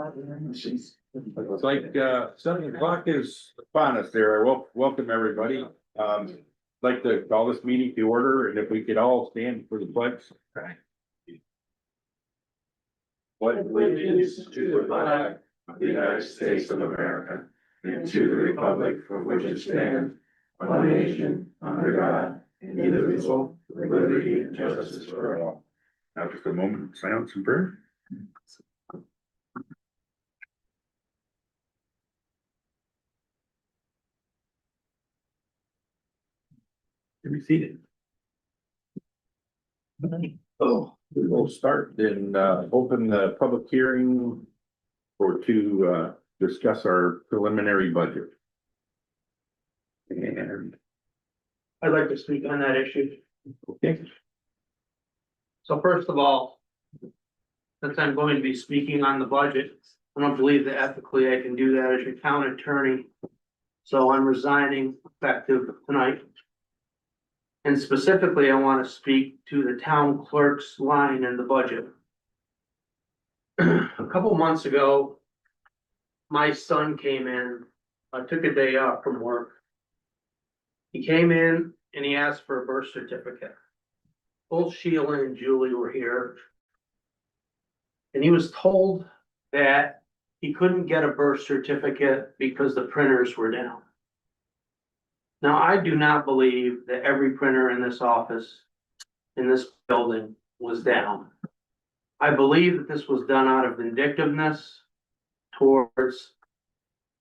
It's like 7 o'clock is upon us there. Welcome everybody. Like to call this meeting to order, and if we could all stand for the pledge. Pledge allegiance to the flag of the United States of America and to the republic for which it stands, one nation under God, indivisible, with liberty and justice for all. Now just a moment of silence and prayer. Be seated. Oh, we will start and open the public hearing to discuss our preliminary budget. And I'd like to speak on that issue. okay, So first of all, since I'm going to be speaking on the budget, I don't believe that ethically I can do that as your town attorney. So I'm resigning effective tonight. And specifically, I want to speak to the town clerk's line in the budget. A couple months ago, my son came in, took a day off from work. He came in and he asked for a birth certificate. Both Sheila and Julie were here. And he was told that he couldn't get a birth certificate because the printers were down. Now, I do not believe that every printer in this office, in this building, was down. I believe that this was done out of vindictiveness towards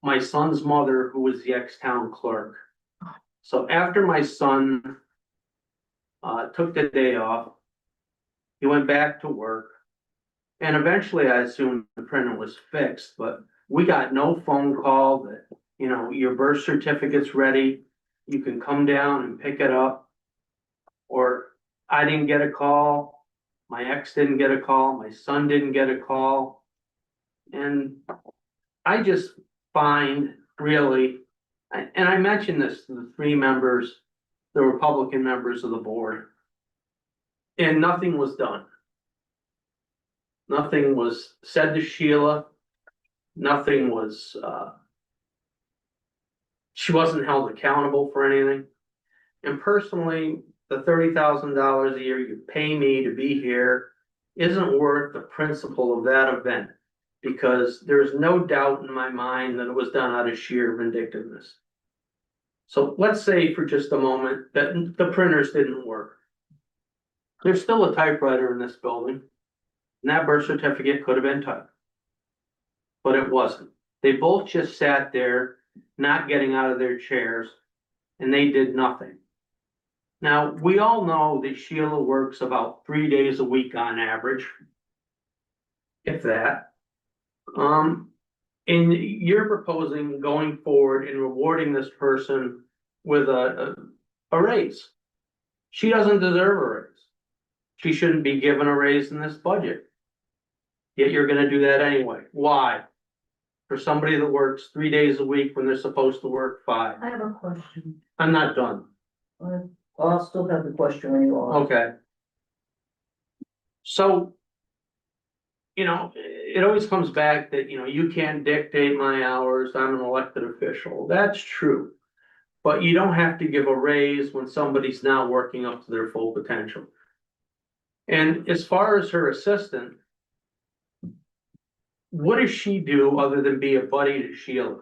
my son's mother, who was the ex-town clerk. So after my son took the day off, he went back to work. And eventually I assumed the printer was fixed, but we got no phone call that, you know, your birth certificate's ready. You can come down and pick it up. Or I didn't get a call. My ex didn't get a call. My son didn't get a call. And I just find really, and I mentioned this to the three members, the Republican members of the board, and nothing was done. Nothing was said to Sheila. Nothing was, she wasn't held accountable for anything. And personally, the $30,000 a year you pay me to be here isn't worth the principle of that event, because there's no doubt in my mind that it was done out of sheer vindictiveness. So let's say for just a moment that the printers didn't work. There's still a typewriter in this building, and that birth certificate could have been typed, but it wasn't. They both just sat there, not getting out of their chairs, and they did nothing. Now, we all know that Sheila works about 3 days a week on average, if that. And you're proposing going forward and rewarding this person with a raise. She doesn't deserve a raise. She shouldn't be given a raise in this budget. Yet you're gonna do that anyway. Why? For somebody that works 3 days a week when they're supposed to work 5. I have a question. I'm not done. I'll still have the question when you are. Okay. So, you know, it always comes back that, you know, you can't dictate my hours. I'm an elected official. That's true. But you don't have to give a raise when somebody's not working up to their full potential. And as far as her assistant, what does she do other than be a buddy to Sheila?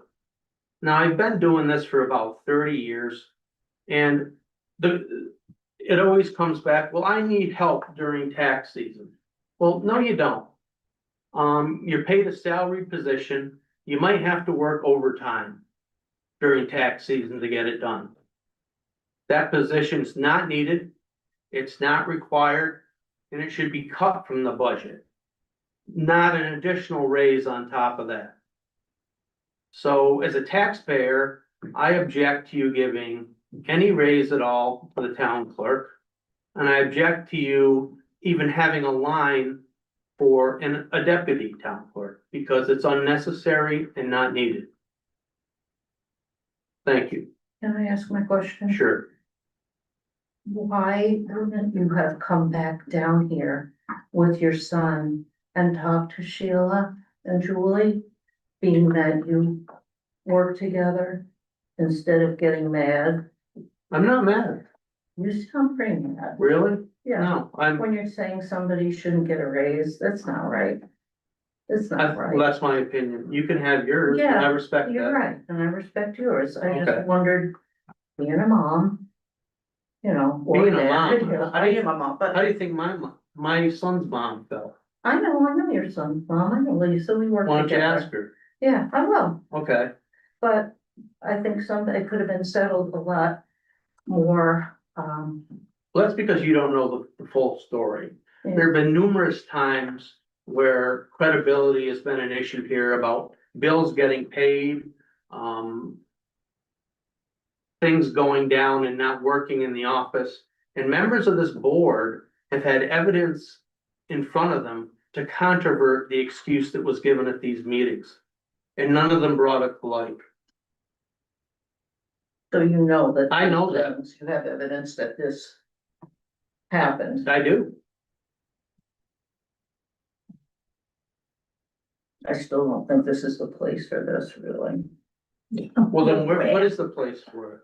Now, I've been doing this for about 30 years, and it always comes back, well, I need help during tax season. Well, no, you don't. You're paid a salary position. You might have to work overtime during tax season to get it done. That position's not needed. It's not required, and it should be cut from the budget, not an additional raise on top of that. So as a taxpayer, I object to you giving any raise at all to the town clerk. And I object to you even having a line for a deputy town clerk, because it's unnecessary and not needed. Thank you. Can I ask my question? Sure. Why wouldn't you have come back down here with your son and talked to Sheila and Julie, being that you work together, instead of getting mad, I'm not mad, you sound pretty mad. really? Yeah, No, when you're saying somebody shouldn't get a raise, that's not right. It's not well, right. that's my opinion. You can have yours, and I Yeah, respect You're that. right, and I respect yours. I Okay. just wondered, being a mom, you know. or Being a dad, mom, you know, how do you- I'm a mom, How but do you think my son's mom felt? I know your son's mom. I know Lisa, we work Why don't you together. ask her? Yeah, I will, Okay, but I think it could have been settled a lot more, well, that's because you don't know the full story. yeah. There have been numerous times where credibility has been an issue here about bills getting paid, things going down and not working in the office. And members of this board have had evidence in front of them to controvert the excuse that was given at these meetings. And none of them brought it to light. So you know that. I know that. You have evidence that this happened. I do. I still don't think this is the place for this, really. Well, then what is the place for it?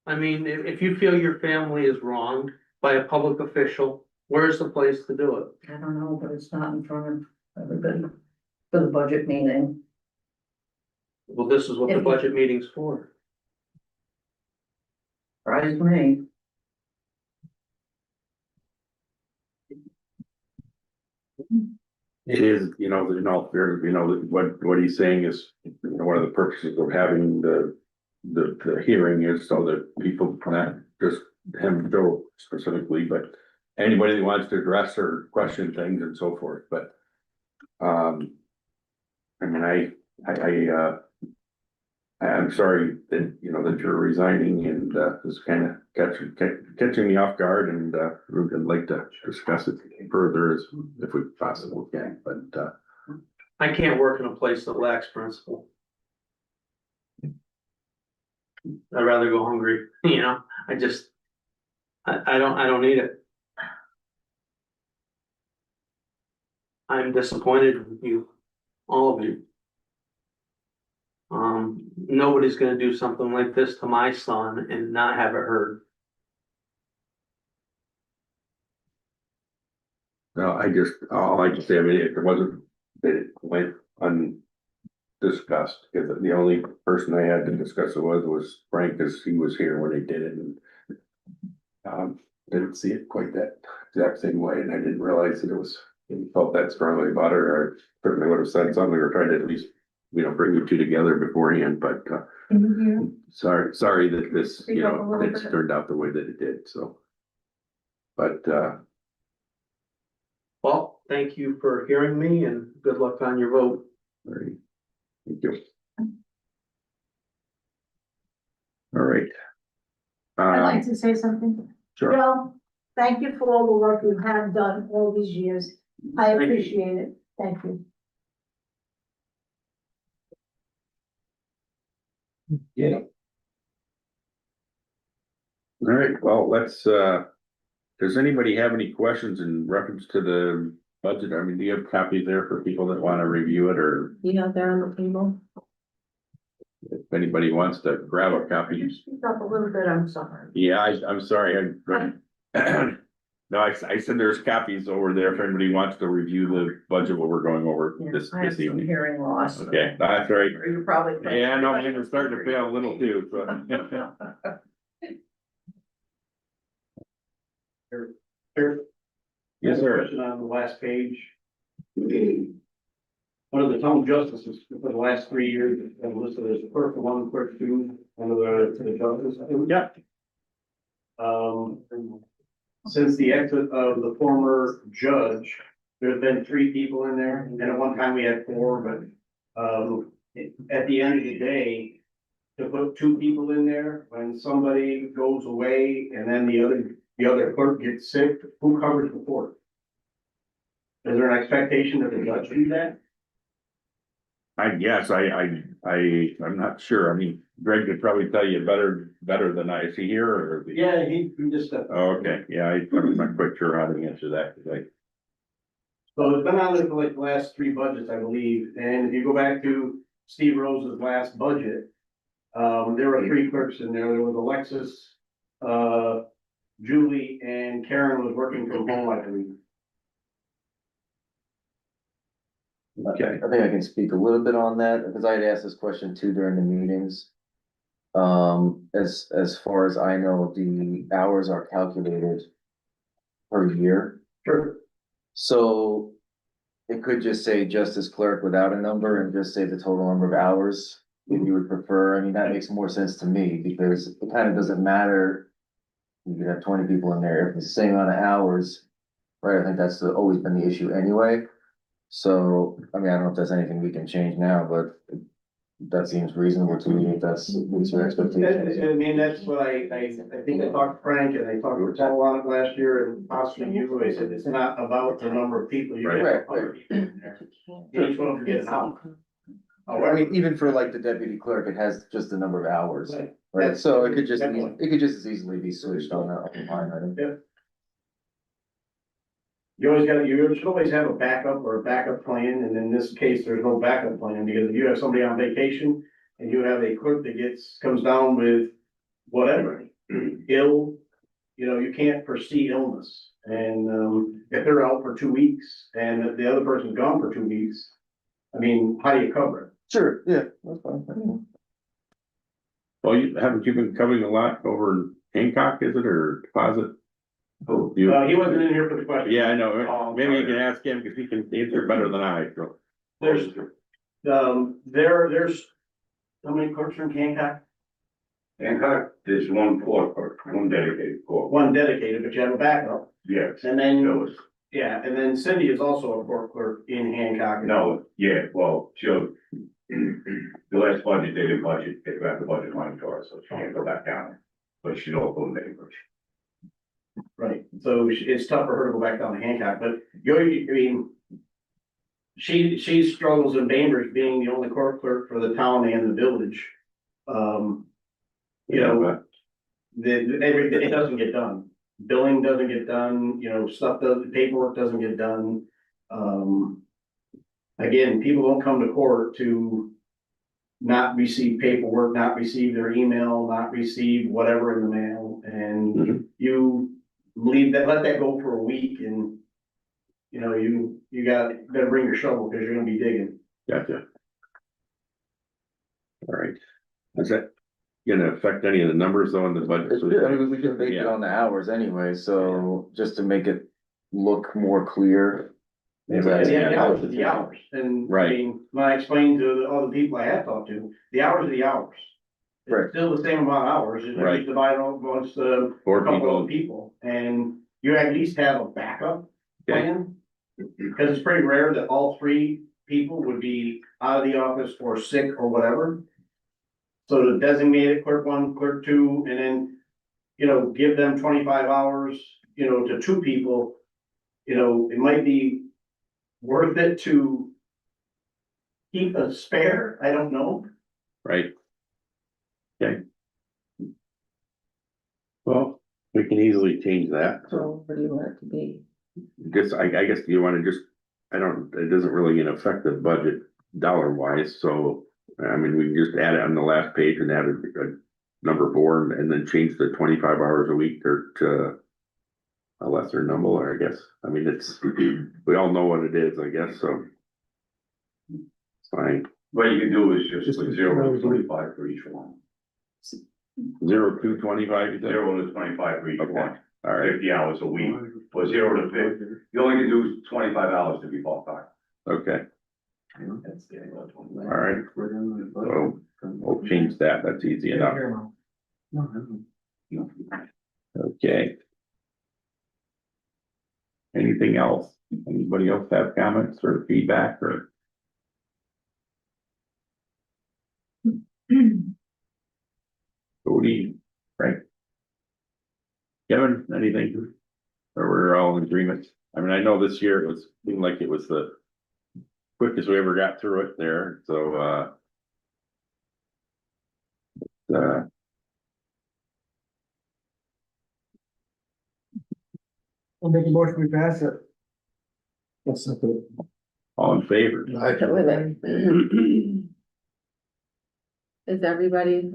I mean, if you feel your family is wronged by a public official, where's the place to do it? I don't know, but it's not in front of everybody for the budget meeting. Well, this is what the If you- budget meeting's for. Surprised me. It is, in all fairness, what he's saying is, one of the purposes of having the hearing is so that people, not just him, Joe specifically, but anybody that wants to address or question things and so forth, but I mean, I'm sorry that, that you're resigning, and this kind of catching me off guard, and we'd like to discuss it further as if we possibly can, but I can't work in a place that lacks principle. I'd rather go hungry, I just, I don't need it. I'm disappointed with you, all of you. Nobody's gonna do something like this to my son and not have it heard. no, all I can say, I mean, it wasn't, that it went undiscussed, because the only person I had to discuss it with was Frank, because he was here when they did it, and didn't see it quite that exact same way, and I didn't realize that he felt that strongly about it, or I certainly would have said something, or tried to at least, bring you two together beforehand, but sorry that this, Speak up a little it's bit. turned out the way that it did, so. But Well, thank you for hearing me and good luck on your vote. very, thank you. All right. I'd like to say something. Sure. Joe, thank you for all the work you have done all these years. I Thank you. appreciate it. Thank you. Yeah. All right, well, does anybody have any questions in reference to the budget? I mean, do you have copies there for people that want to review it, or You got there on the table? if anybody wants to grab a copy? Can you speak up a little bit? I'm sorry. Yeah, I'm sorry, no, I said there's copies over there if anybody wants to review the budget, what we're going over Yeah, this I have some evening. hearing loss. Okay, that's right. You probably. Yeah, no, mine are starting to fail a little too, so. Yes, sir. Question on the last page. One of the town justices for the last 3 years have listed as clerk one, clerk two, one of the justices. Yeah. Since the exit of the former judge, there's been 3 people in there, and at one time we had 4, but at the end of the day, to put 2 people in there, when somebody goes away and then the other clerk gets sick, who covers the court? Is there an expectation that the judge do that? I guess, I'm not sure. I mean, Greg could probably tell you better than I. Is he here or? Yeah, he just. Oh, okay, yeah, I'm not quite sure how to answer that, 'cause So it's been on there for like the last 3 budgets, I believe, and if you go back to Steve Rose's last budget, there were 3 clerks in there, there was Alexis, Julie, and Karen was working from home, I believe. Okay. I think I can speak a little bit on that, because I had asked this question too during the meetings. As far as I know, the hours are calculated per year. Sure. So it could just say justice clerk without a number and just say the total number of hours, if you would prefer. I mean, that makes more sense to me, because it kind of doesn't matter. You could have 20 people in there, if it's the same amount of hours, right? I think that's always been the issue anyway. So, I mean, I don't know if there's anything we can change now, but that seems reasonable to me, if that's meets your expectations. I mean, that's what I think I talked to Frank and I talked to Paul on it last year and possibly you, I said, it's not about the number of people, you Right, get 100 people in there. Each one of them get an hour. I mean, even for like the deputy clerk, it has just the number of hours, right? So it could just, as easily be switched on that line item. You should always have a backup or a backup plan, and in this case, there's no backup plan, because if you have somebody on vacation and you have a clerk that comes down with whatever, ill, you can't foresee illness. And, if they're out for 2 weeks and the other person's gone for 2 weeks, I mean, how do you cover it? Sure, yeah, that's fine. Well, haven't you been covering a lot over in Hancock, is it, or Deposit? Oh, you, He wasn't in here for the question. yeah, I know, maybe you can ask him, because he can answer better than I. So. There's, there's, how many clerks are in Hancock? Hancock, there's one court, one dedicated court. One dedicated, but you have a backup. Yes. And then, There was, yeah, and then Cindy is also a court clerk in Hancock. no, yeah, well, she'll, the last budget, they did budget, they got the budget line for her, so she can't go back down. But she's also in neighbors. Right, so it's tough for her to go back down to Hancock, but I mean, she struggles in Bainbridge being the only court clerk for the town and the village. It doesn't get done. Billing doesn't get done, paperwork doesn't get done. Again, people don't come to court to not receive paperwork, not receive their email, not receive whatever in the mail, and you let that go for a week, and you gotta bring your shovel, because you're gonna be digging. Gotcha. All right. Is that gonna affect any of the numbers though in the budget? It's good. I mean, we can base it on the hours anyway, so just to make it look more clear. Yeah, the hours are the hours, and I Right. mean, when I explained to all the people I have talked to, the hours are the hours. Right. It's still the same amount of hours, it's Right. just divided amongst Four couple people. of people, and you at least have a backup plan. Because it's pretty rare that all 3 people would be out of the office or sick or whatever. So to designate it clerk 1, clerk 2, and then, give them 25 hours, to 2 people. It might be worth it to keep a spare, I don't know. Right. Okay. Well, we can easily change that. So what do you want it to be? I guess you wanna just, it doesn't really affect the budget dollar wise, so. I mean, we can just add it on the last page and add a number 4 and then change the 25 hours a week to a lesser number, I guess. I mean, we all know what it is, I guess, so. It's fine. What you can do is just put 0 to 25 for each one. 0 to 25, you said? 0 to 25 for each Okay. one, All right, 50 hours a week, or 0 to 50. You only can do 25 hours to be part-time. okay, all right. So we'll change that. That's easy enough. Okay. Anything else? Anybody else have comments or feedback or? Cody, Frank? Kevin, anything? Or we're all in agreement? I mean, I know this year seemed like it was the quickest we ever got through it there, so, I'll make a motion, we pass it. All in favor? Wait a minute. Is everybody,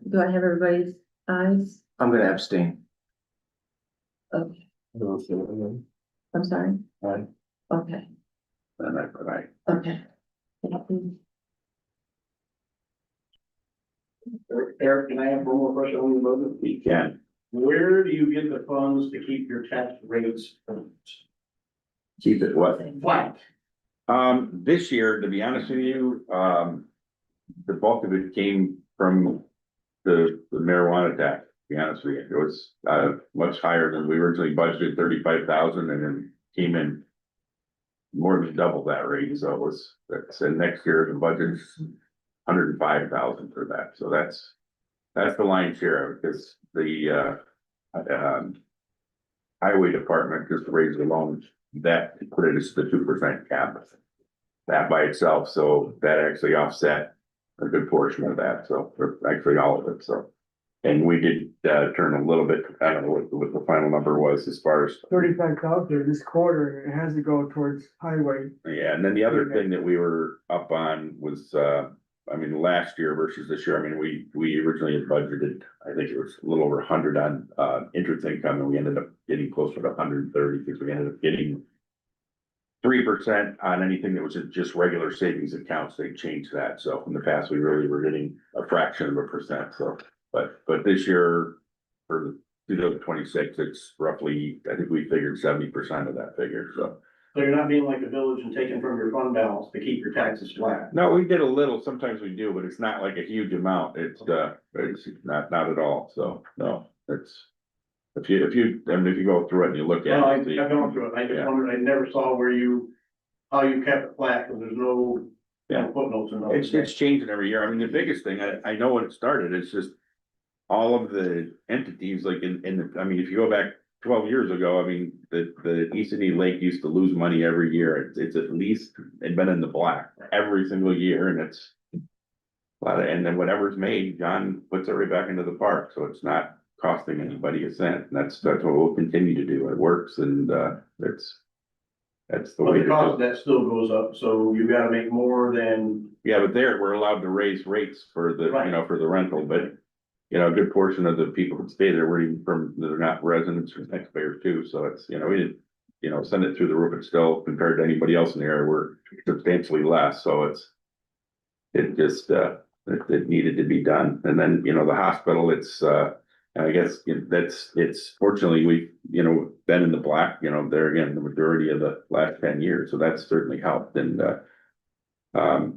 do I have everybody's eyes? I'm gonna abstain. Okay, I'm sorry. Aye. Okay, And I put aye. okay. Thank you. Eric, can I have one more question on the motion? We can. Where do you get the funds to keep your tax rates Keep it what? flat? This year, to be honest with you, the bulk of it came from the marijuana tax, to be honest with you. It was, much higher than we originally budgeted, 35,000, and then came in more than double that rate, so it was, and next year the budget's 105,000 for that, so that's the lion's share of it, because the, highway department just raised the loans, that put it as the 2% cap. That by itself, so that actually offset a good portion of that, so, or actually all of it, so. And we did, turn a little bit, I don't know what the final number was as far as. 35,000 this quarter, it has to go towards highway. Yeah, and then the other thing that we were up on was, I mean, last year versus this year, I mean, we originally had budgeted, I think it was a little over 100 on, interest income, and we ended up getting closer to 130, because we ended up getting 3% on anything that was just regular savings accounts. They changed that, so in the past, we really were getting a fraction of a percent, so. But this year, for 2026, it's roughly, I think we figured 70% of that figure, so. So you're not being like the village and taking from your fund balance to keep your taxes flat? No, we did a little, sometimes we do, but it's not like a huge amount, it's not at all, so, no, it's. If you go through it and you look Well, at I've it. gone through it, I just Yeah. wondered, I never saw how you kept it flat, because there's no Yeah. footnotes in those. It's changing every year, I mean, the biggest thing, I know when it started, it's just. All of the entities, like I mean, if you go back 12 years ago, I mean, the East Sidney Lake used to lose money every year. It's at least, it'd been in the black every single year, and it's. A lot of, and then whatever's made, John puts it right back into the park, so it's not costing anybody a cent, and that's what we'll continue to do. It works, and that's the But way the to cost do of it. that still goes up, so you gotta make more than, Yeah, but there, we're allowed to raise rates for the, Right. for the rental, but. A good portion of the people that stay there were even they're not residents or taxpayers too, so it's, we didn't, send it through the roof, it's still, compared to anybody else in the area, we're substantially less, so it just, it needed to be done, and then, the hospital, it's, I guess, it's fortunately, we've, been in the black, there again, the majority of the last 10 years, so that's certainly helped, and,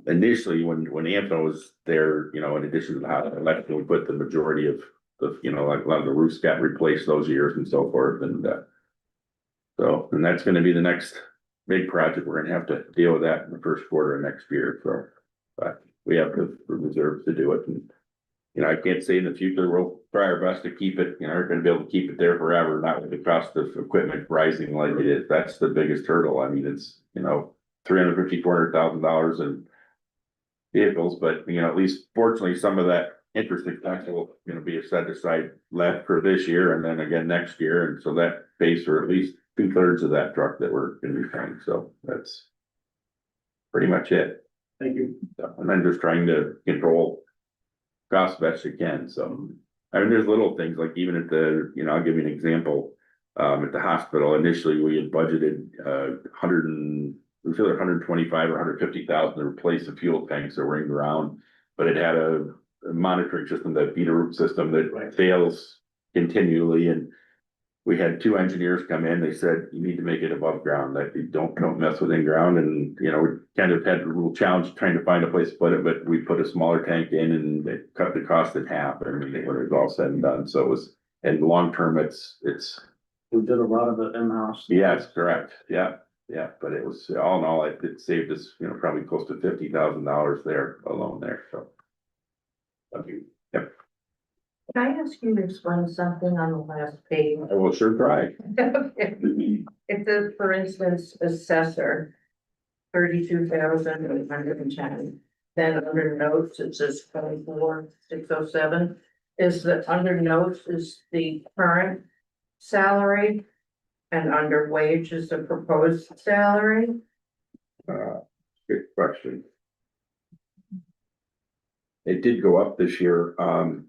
initially, when Anthony was there, in addition to the house, we put the majority of the, like a lot of the roofs got replaced those years and so forth, and so, and that's gonna be the next big project. We're gonna have to deal with that in the first quarter of next year, so, but we have the reserves to do it, and I can't say in the future, we'll try our best to keep it, we're gonna be able to keep it there forever, not with the cost of equipment rising like it is. That's the biggest hurdle. I mean, it's, $350,000-$400,000 in vehicles, but at least fortunately, some of that interest expense will, be set aside left for this year and then again next year, and so that pays for at least 2/3 of that truck that we're gonna be paying, so that's pretty much it. thank you. So, and then just trying to control costs best you can, so. I mean, there's little things, like even at the, I'll give you an example. At the hospital, initially, we had budgeted, 125 or 150,000 to replace the fuel tanks that were in ground. But it had a monitoring system, that beta root system that fails continually, and. We had 2 engineers come in, they said, you need to make it above ground, that you don't mess with in ground, and, we kind of had a little challenge trying to find a place to put it, but we put a smaller tank in and it cut the cost in half, and when it was all said and done, so it was, and long term, it's. We did a lot of it in-house. Yes, correct, yeah, but it was, all in all, it saved us, probably close to $50,000 there alone there, so. Yep, Can I ask you to explain something on the last page? I will sure try. If the, for instance, assessor, 32,810, then under notes, it says 24,607. Is the, under notes is the current salary? And under wage is the proposed salary? Good question. It did go up this year, and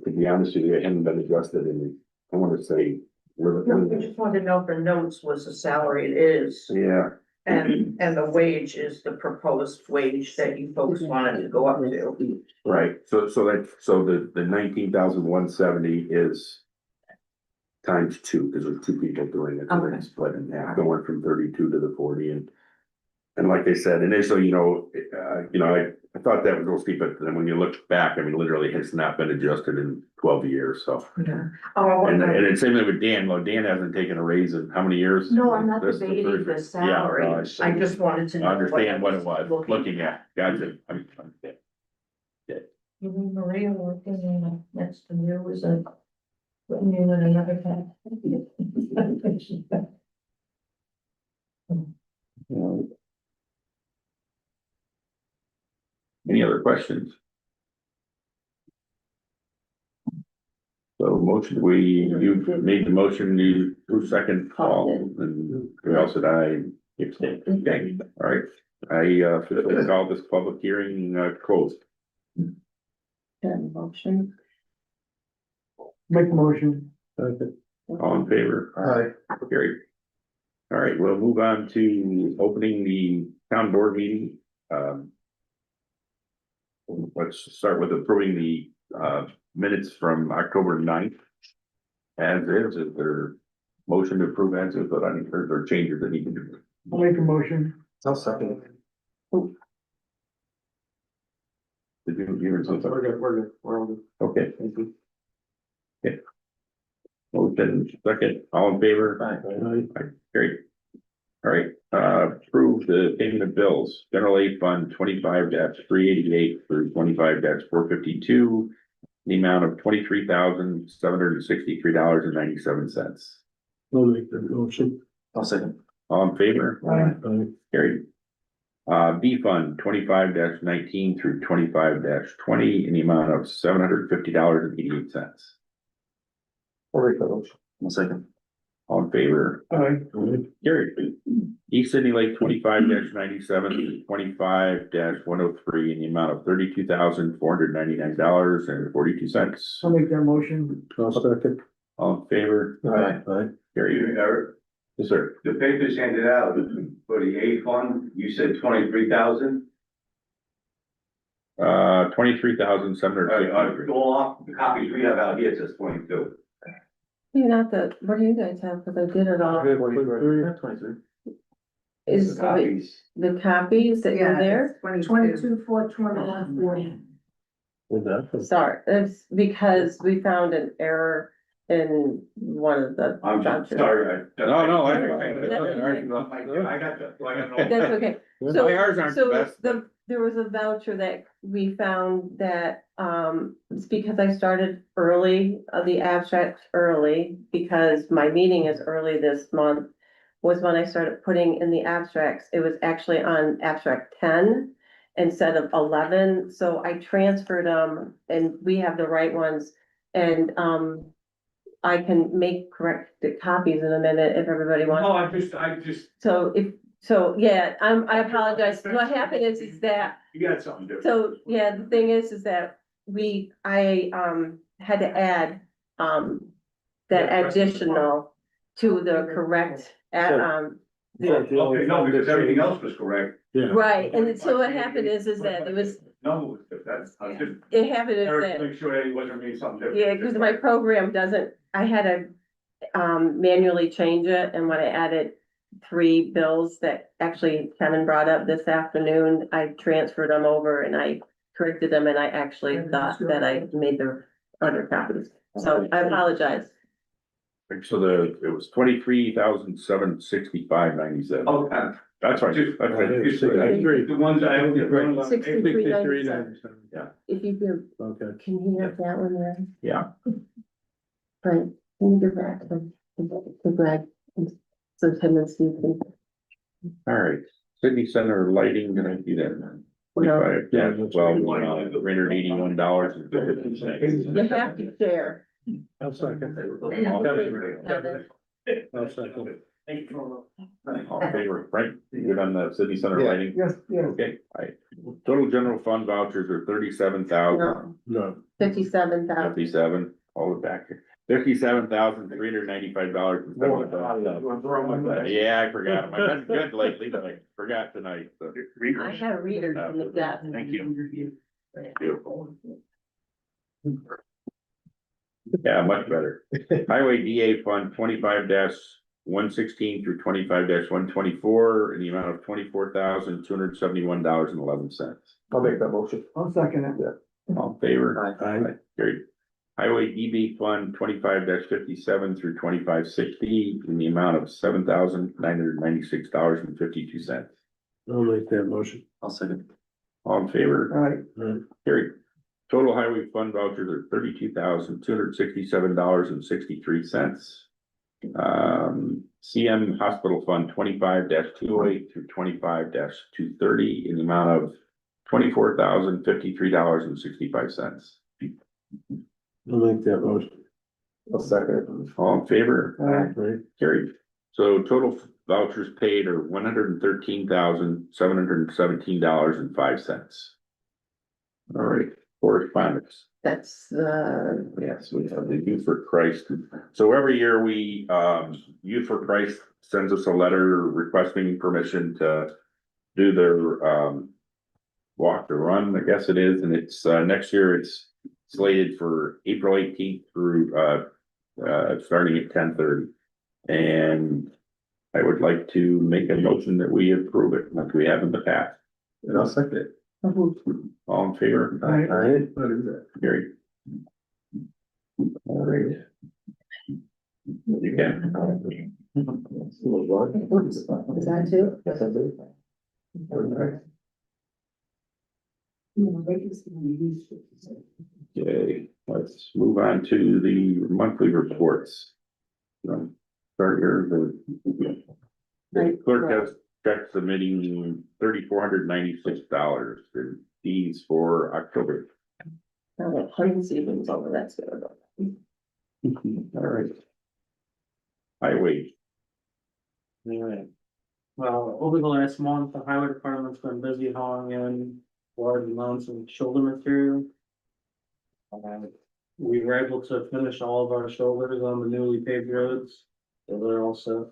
to be honest with you, it hadn't been adjusted in, I wanna say. No, I just wanted to know for notes was the salary it is, Yeah, and the wage is the proposed wage that you folks wanted to go up to. right, so the 19,170 is. Times two, because there's two people doing it, so Okay. it's split in half, going from 32 to the 40, and. And like they said, initially, I thought that was a little steep, but then when you look back, I mean, literally it's not been adjusted in 12 years, so. Oh, And it's same thing with Dan, well, Dan hasn't taken a raise in how many years? no, I'm not This is debating third- the salary, Yeah, no, I just wanted to know. understand what it was, looking looking at, gotcha. Maria working next to you is a, putting you in another tab. Any other questions? So motion, you made the motion, you, who second, Paul, and who else did I? Abstain. Okay, all right, I, officially call this public hearing, closed. Motion. Make a motion. All in favor? Carried. All right, we'll move on to opening the town board meeting. Let's start with approving the minutes from October 9th. As is there motion to approve as is, but I think there are changes that need to be. I'll make a motion. I'll second. Did you hear something? We're all good. Okay. Okay. Motion second, all in favor? Aye. Great. All right, approve the payment of bills, general aid fund 25-388 through 25-452. The amount of $23,763.97. I'll make the motion. I'll second. All in favor? Aye. Carried. B fund 25-19 through 25-20 in the amount of $750.88. I'll second. All in favor? Aye. Carried. East Sidney Lake 25-97, 25-103 in the amount of $32,499.42. I'll make that motion. I'll second. All in favor? Aye. Carried. Eric, Yes, sir. the papers handed out for the A fund, you said 23,000. 23,750. Go off, the copies we have out here, it says 22. You're not the, what do you guys have? Cause I did it all. Is The copies. the copies that were there? 22, 4, 21, 40. Sorry, it's because we found an error in one of the. I'm just vouchers. sorry. No, I got that, so I got no. That's okay. So, Ours aren't the so best, there was a voucher that we found that, it's because I started early, the abstract early, because my meeting is early this month, was when I started putting in the abstracts. It was actually on abstract 10 instead of 11, so I transferred them, and we have the right ones. And, I can make corrected copies in a minute if everybody wants. No, I just, So, yeah, I apologize. What happened is that, you got something different. so, yeah, the thing is that I had to add, that additional to the correct, Okay, no, because everything else was correct. right, and so what happened is that it was, No, that's, I was just, it happened is Eric, that, make sure that he wasn't reading something different. yeah, because my program doesn't, I had to manually change it, and when I added 3 bills that actually Kevin brought up this afternoon, I transferred them over and I corrected them, and I actually thought that I made the other copies. So I apologize. So it was 23,765.97. Okay. That's right. Just- That's right. The ones I. 63.97. Yeah. If you could, can you have that one there? Yeah. Right, can you give that to Greg? So Tim and Steve can. All right, Sidney Center lighting, gonna do that. No. 25, yeah, $381.50. You have to share. I'll second. Kevin. Thank you. All in favor, Frank, you good on the city center Yeah. lighting? Yes, yes. Okay, total general fund vouchers are 37,000. No, 57,000. 57, all the back here, $57,395. Yeah, I forgot, I've been good lately, but I forgot tonight, so. I have readers in the desk. Thank you. Beautiful. Yeah, much better. Highway DA Fund 25-116 through 25-124 in the amount of $24,271.11. I'll make that motion. I'll second it. All in favor? Aye. Carried. Highway DB Fund 25-57 through 2560 in the amount of $7,996.52. I'll make that motion. I'll second. All in favor? All right, Carried. Total highway fund vouchers are $32,267.63. CM Hospital Fund 25-208 through 25-230 in the amount of $24,053.65. I'll make that motion. I'll second. All in favor? Right. Carried. So total vouchers paid are $113,717.05. All right, correspondence. That's Yes, we have the Youth for Christ. So every year we, Youth for Christ sends us a letter requesting permission to do their, walk or run, I guess it is, and it's, next year it's slated for April 18th through, starting at 10:30. And I would like to make a motion that we approve it like we have in the past. And I'll second it. All in favor? Aye. What is that? Gary. All right. You can. is that too? Yes, I do. Okay, let's move on to the monthly reports. Start here, the clerk has checked submitting $3,496 in fees for October. hundred savings over that's good. All right. Highway, Alright. Well, over the last month, the highway department's been busy hauling in large amounts of shoulder material. We were able to finish all of our shoulders on the newly paved roads, so they're all set.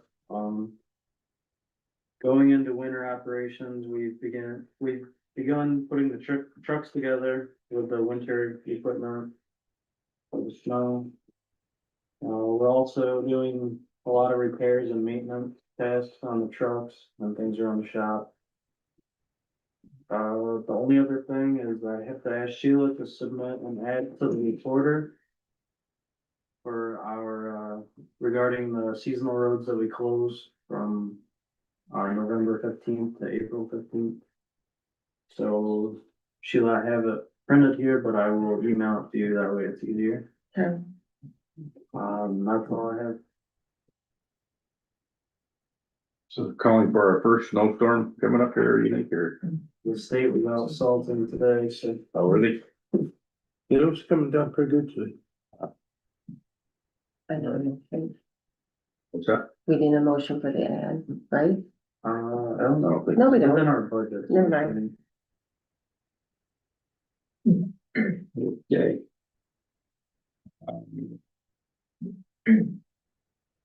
Going into winter operations, we've begun putting the trucks together with the winter equipment for the snow. We're also doing a lot of repairs and maintenance tasks on the trucks when things are on the shop. The only other thing is I have to ask Sheila to submit an ad to the reporter for our, regarding the seasonal roads that we close from our November 15th to April 15th. So Sheila, I have it printed here, but I will email it to you, that way it's easier. Okay. That's all I have. so calling for our first snowstorm coming up here, you think, or, The state was out salting today, so. oh, really? You know, it's coming down pretty good today. I know, What's that? we need a motion for the ad, right? I don't know. No, we It's don't. in our budget. Never mind. Okay.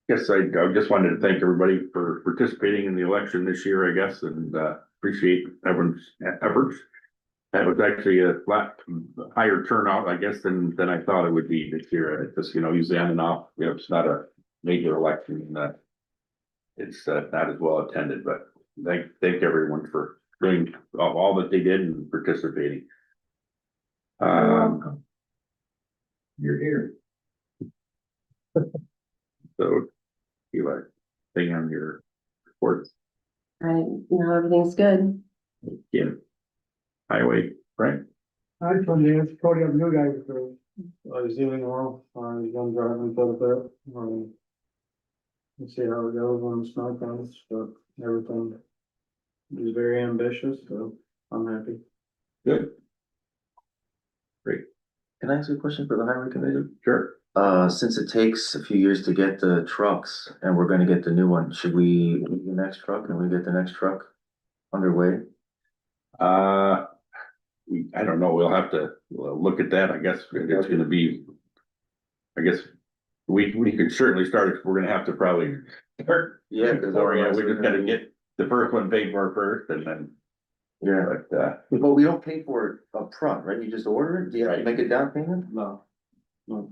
Guess I just wanted to thank everybody for participating in the election this year, I guess, and appreciate everyone's efforts. That was actually a lot higher turnout, I guess, than I thought it would be this year. It's just, usually on and off, it's not a major election, it's not as well attended, but thank everyone for doing all that they did and participating. You're here. So, you like thing on your reports, Right, now everything's good. yeah. Highway, right? I just wanted to ask Cody, new guy for He's doing well, he's gonna drive and put a bit, we'll see how it goes when the snow comes, but everything. He's very ambitious, so I'm happy. Good. Great. Can I ask you a question for the highway committee? Sure. Since it takes a few years to get the trucks and we're gonna get the new one, should we, leave the next truck and we get the next truck underway? Uh, I don't know, we'll have to look at that, I guess it's gonna be. I guess we could certainly start, it. We're gonna have to probably start. Yeah, because We just gotta get the first one paid for first and then, Yeah, but, but we don't pay for it up front, right? You just order it? Do you have to Right. make a down payment? No.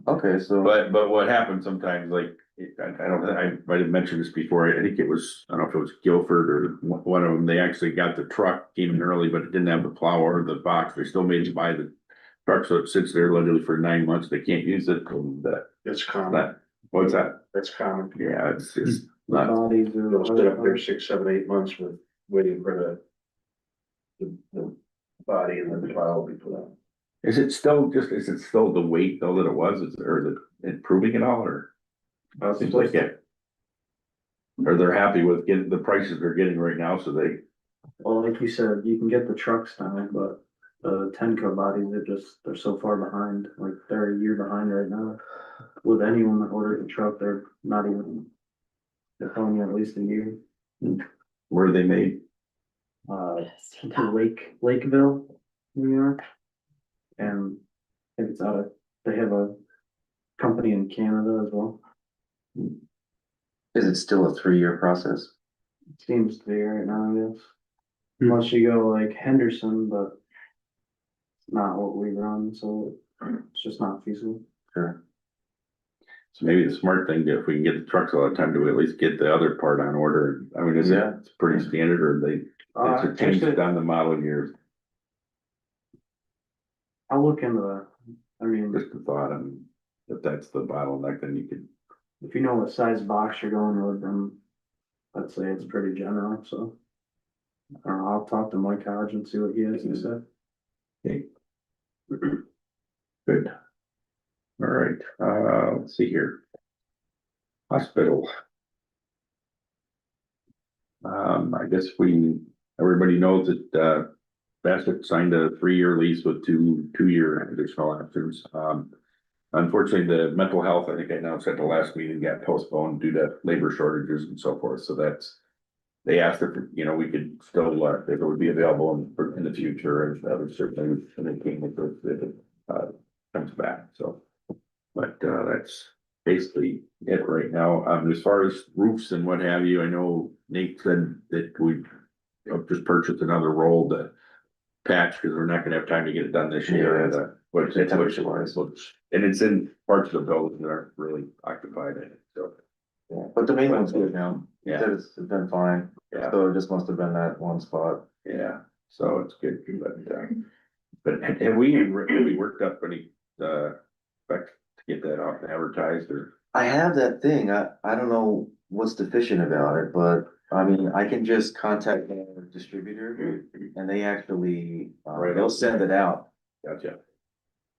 Okay, so. but what happens sometimes, like, I don't know, I might have mentioned this before, I think it was, I don't know if it was Guilford or one of them, they actually got the truck, came in early, but it didn't have the plow or the box, they still made you buy the truck, so it sits there literally for 9 months, they can't use it, and, It's common, that, what's that? that's common. Yeah, it's just not, Bodies They'll are. sit up there 6, 7, 8 months with, waiting for the body and then the plow will be put on. is it still the weight though that it was, or is it improving at all, or? Seems like it. Or they're happy with getting the prices they're getting right now, so they, Well, like you said, you can get the trucks now, but the Tenco bodies, they're so far behind, like they're a year behind right now. With anyone that ordered a truck, they're not even, they're telling you at least a year. where they made, Lakeville, New York. And I think it's they have a company in Canada as well. Is it still a 3-year process? Seems to be right now, I guess. Unless you go like Henderson, but it's not what we run, so it's just not feasible. Sure. so maybe the smart thing, if we can get the trucks all the time, do we at least get the other part on order? I mean, is Yeah. it's pretty standard, or it's a change Actually, down the model years, I'll look into that. I mean, just a thought, I mean, if that's the bottleneck, then you could, if you know what size box you're going with, then I'd say it's pretty general, so. I don't know, I'll talk to Mike Hodge and see what he has to say. okay. Good. All right, let's see here. Hospital. I guess everybody knows that, Bassett signed a 3-year lease with two-year additional options. Unfortunately, the mental health, I think I announced at the last meeting, got postponed due to labor shortages and so forth, so they asked if, we could still, if it would be available in the future, and others certainly, and they came with it, if it, comes back, so. But, that's basically it right now. As far as roofs and what have you, I know Nate said that we just purchased another roll to patch, because we're not gonna have time to get it done this year. Yeah, And it's in parts of the building that aren't really occupied in it, so. Yeah, but the main one's good now. Yeah. Said it's been fine. Yeah. So it just must have been that one spot. Yeah, so it's good, but have we worked up any, spec to get that off advertised, or? I have that thing. I don't know what's deficient about it, but I mean, I can just contact the distributor and they actually, Right. they'll send it out. Gotcha.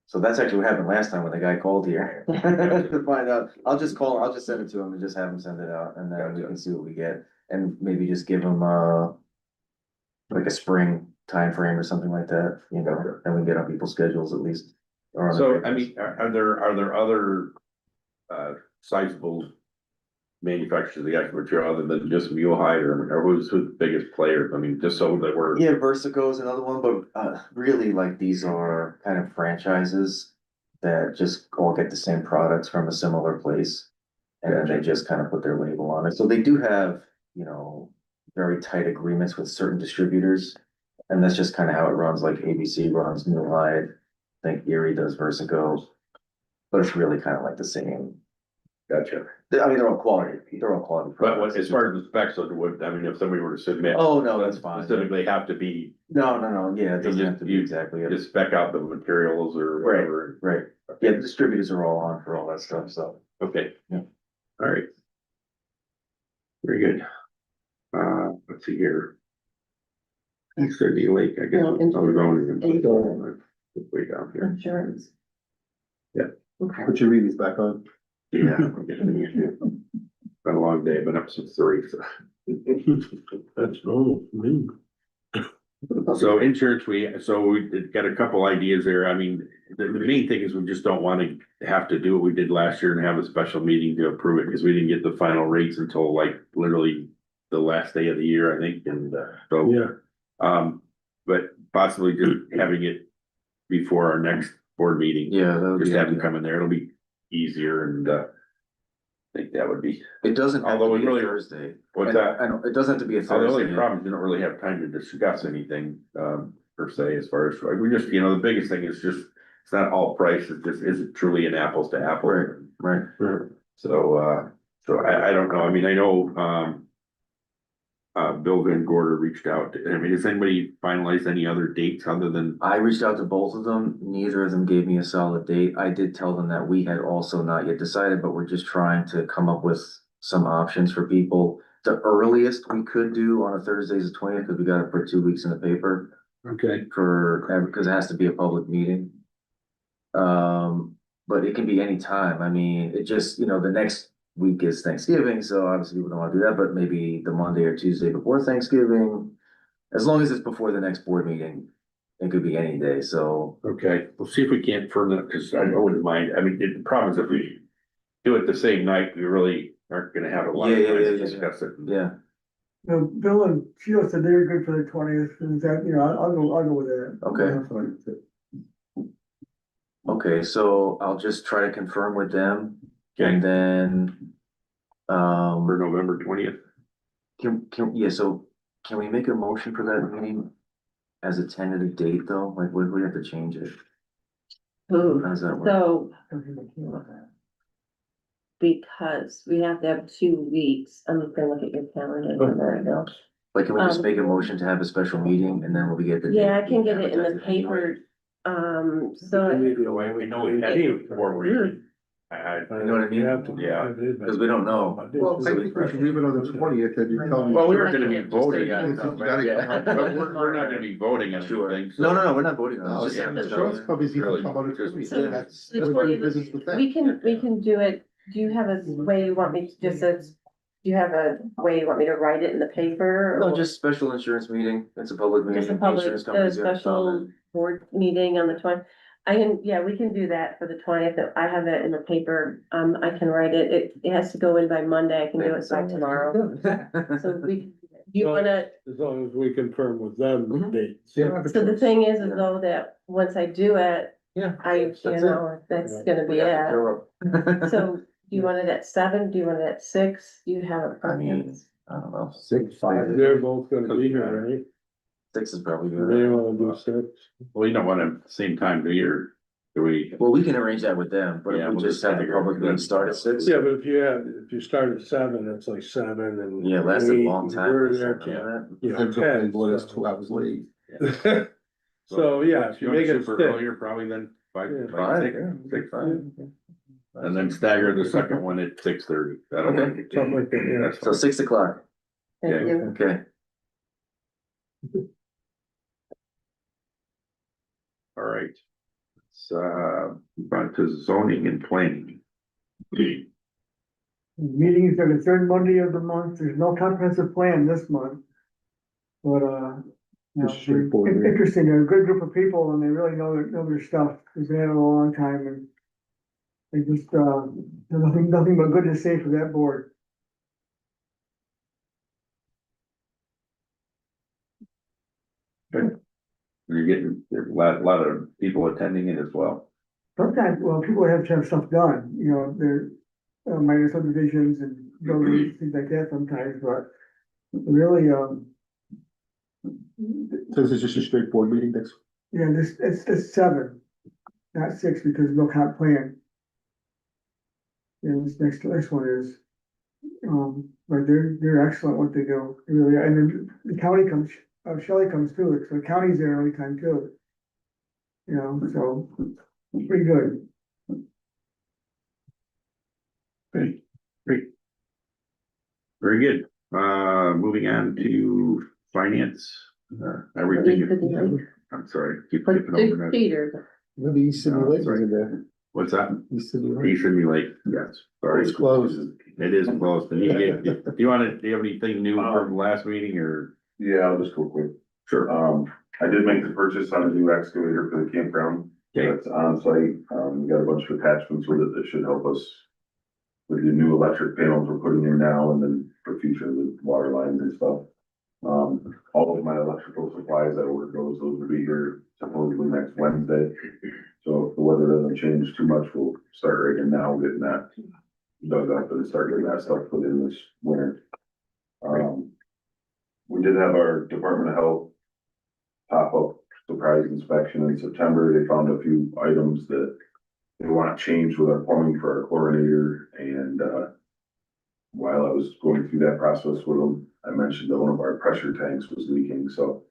So that's actually what happened last time when the guy called here to find out. I'll just send it to him and just have him send it out, and then we Gotcha. can see what we get. And maybe just give him, like a spring time frame or something like that, Gotcha. and we get on people's schedules at least. or on the So, I papers. mean, are there other, sizable manufacturers of the actual material other than just mule hide, or who's the biggest players? I mean, just so that we're. Yeah, Versico is another one, but really like these are kind of franchises that just all get the same products from a similar place. And then they just kind of put their label on it. So they do have, very tight agreements with certain distributors. And that's just kind of how it runs, like ABC runs Mule Hide, I think Erie does Versico. But it's really kind of like the same. Gotcha. I mean, they're all quality But products. as far as the specs, so would, I mean, if somebody were to submit. Oh, no, that's fine. Specifically have to be, No, yeah, it doesn't have to be You- exactly it. just spec out the materials or whatever. Right. Yeah, the distributors are all on for all that stuff, so. Okay. Yeah. All right. Very good. Let's see here. East Sidney Lake, I guess. No, it's all going. insurance. Way down here. Insurance. Yeah. Okay. Put your readings back on. Yeah. I'm getting there, too. Been a long day, been up since 3, so. That's normal for me. So insurance, we got a couple ideas there. I mean, the main thing is we just don't want to have to do what we did last year and have a special meeting to approve it, because we didn't get the final rates until like literally the last day of the year, I think, and so. Yeah. But possibly just having it before our next board meeting. Yeah, that would Just be. have them come in there, it'll be easier and I think that would be, It doesn't have Although to we be a really- Thursday. what's And that? I know, it doesn't have to be a So the only Thursday. problem is we don't really have time to discuss anything, per se, as far as, we just, the biggest thing is just, it's not all price, it's just, is it truly an apples to apple? Right. So, I don't know, I mean, I know, Bill Van Gorder reached out, I mean, has anybody finalized any other dates other than? I reached out to both of them. Neither of them gave me a solid date. I did tell them that we had also not yet decided, but we're just trying to come up with some options for people. The earliest we could do on a Thursday is the 20th, because we got to put 2 weeks in the paper Okay. because it has to be a public meeting. But it can be any time. I mean, it just, the next week is Thanksgiving, so obviously people don't want to do that, but maybe the Monday or Tuesday before Thanksgiving, as long as it's before the next board meeting, it could be any day, so. Okay, we'll see if we can't firm that, because I wouldn't mind, I mean, the problem is if we do it the same night, we really aren't gonna have a lot of Yeah, time yeah, to yeah, discuss it. Yeah, Bill and Sheila said they're good for the 20th, and that, I'll go with that. Okay. Okay, so I'll just try to confirm with them, Okay, and then, for November 20th. so can we make a motion for that meeting as a tentative date, though? Like, would we have to change it? Ooh, How does that work? so because we have to have 2 weeks, I'm just gonna look at your calendar right now. Like, can we just make a motion to have a special meeting, and then we'll get the. Yeah, I date can get it in the advertised anyway? paper, so. We know we had to before we. You know what I mean? Yeah. Because we don't know. Well, I think we should leave it on the 20th, and you tell me. Well, we were gonna be voting on it, Yeah. but we're not gonna be voting on Sure. anything. so- No, we're not voting on No, it. it's Just- the insurance companies need to come on it. Really, That's So- we're doing business with them. We can do it, do you have a way you want me to just, do you have a way you want me to write it in the paper? No, or just special insurance meeting. It's a public meeting. Just a public, Insurance a companies have to come special in. board meeting on the 20th. We can do that for the 20th. I have it in the paper. I can write it. It has to go in by Monday. I can do it by tomorrow. So do you wanna, As long as we confirm with them Mhm. dates. Yeah. so the thing is though that once I do it, Yeah. that's gonna be it. So do you want it at 7? Do you want it at 6? Do you have a I mean, preference? I don't know. 6-5. They're both gonna be here, right? 6 is probably They good. wanna do 6. Well, you don't want to same time, do we? Well, we can arrange that with them, but Yeah, if we we'll just just have the stagger it. public meeting start at 6. Yeah, but if you start at 7, it's like 7 and. Yeah, that's a long time. We're for there something till, like that. you know, Depends if 10, people let us so- 2 hours late. So, yeah, if you make it super 6. earlier, probably then five, Yeah. like Fine, six, yeah, six, fine. and then stagger the second one at 6:30. That'll Okay. work. Something like that, yeah. That's So fine. 6 o'clock, Thank Yeah. you. okay. All right. Let's, move on to zoning and planning. Meetings are the third Monday of the month, there's no comprehensive plan this month. But, Just straightforward, it's yeah. interesting, they're a good group of people and they really know their stuff, they've been at it a long time and. They just, there's nothing but good to say for that board. You're getting, there's a lot of people attending it as well. Sometimes, well, people have to have stuff done, they're minor subdivisions and buildings, things like that sometimes, but really, So this is just a straightforward meeting, that's. yeah, it's 7, not 6 because no comp plan. And this next one is, but they're excellent what they do, they really are. And then the county comes, Shelley comes too, so the county's there every time too. So, pretty good. Great, great. Very good. Moving on to finance, everything. I'm sorry, keep skipping over that. Peter. Maybe East Sydney Lake is in there. What's that? East Sydney Lake. East Sydney Lake, yes, sorry. It's closed. It is closed. And do you have anything new from last meeting or? Yeah, I'll just go quick. Sure. I did make the purchase on a new excavator for the campground. Okay. That's on site. We got a bunch of attachments with it that should help us with the new electric panels we're putting in now and then for future with water lines and stuff. All of my electrical supplies that ordered those will be here supposedly next Wednesday. So if the weather doesn't change too much, we'll start rigging now, getting that dug up and start getting that stuff put in this winter. We did have our Department of Health pop-up surprise inspection in September. They found a few items that they want changed with our plumbing for our chlorinator. And, while I was going through that process with them, I mentioned that one of our pressure tanks was leaking. So